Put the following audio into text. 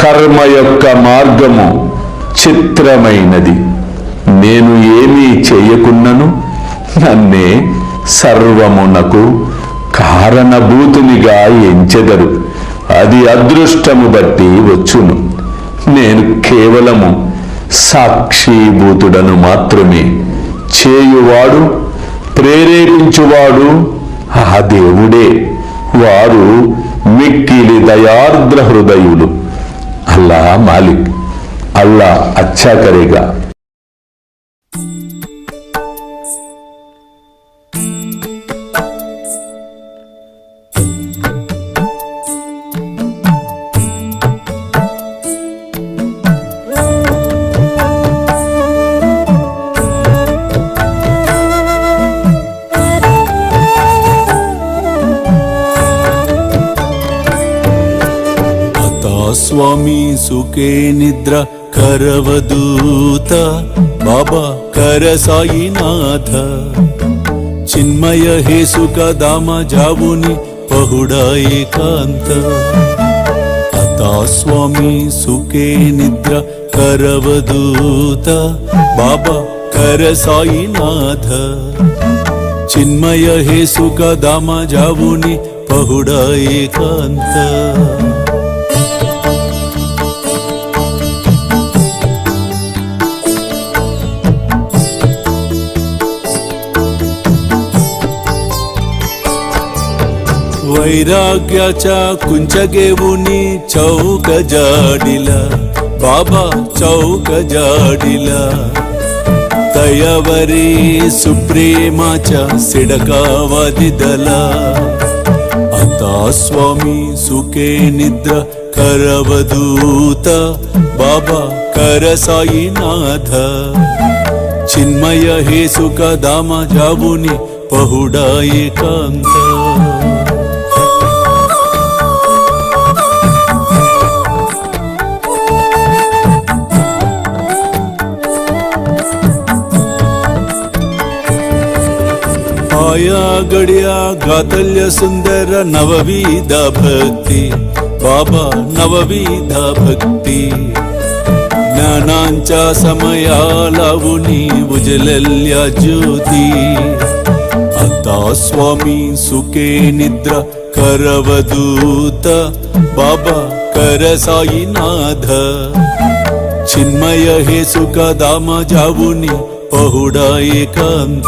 కర్మ యొక్క మార్గము చిత్రమైనది. నేను ఏమీ చేయకున్నను నన్నే సర్వమునకు కారణభూతునిగా ఎంచెదరు. అది అదృష్టము బట్టి వచ్చును. నేను కేవలము సాక్షిభూతుడను మాత్రమే. చేయువాడు ప్రేరేపించువాడు ఆ దేవుడే. వారు మిక్కిలి దయార్ద్ర హృదయులు. अल्लाह मालिक, अल्लाह अच्छा करेगा. స్వామి సుఖే నిద్ర కరవదూత బాబా కర సాయినాథ చిన్మయ హే సుఖ దామ జావుని పహుడా ఏకాంత అతా స్వామి సుఖే నిద్ర కరవదూత బాబా కర సాయినాథ చిన్మయ హే సుఖ దామ జావుని పహుడా ఏకాంత वैराग्याच्या कुंचगेवुनी चौक जाडिला बाबा चौक जाडिला तयावरी सुप्रेमाच्या सिडकावादिदला आता स्वामी सुखे निद्र करवदूत बाबा कर साईनाथ चिन्मय हे सुख दामा जावुनी पहुडा एकांत आया गड्या गातल्य सुंदर नवविधा भक्ती बाबा नवविधा भक्ती ज्ञानांच्या समया लावुनी उजलल्या ज्योती आता स्वामी सुखे निद्रा करवदूत बाबा कर साईनाथ चिन्मय हे सुख दामा जावुनी पहुडा एकांत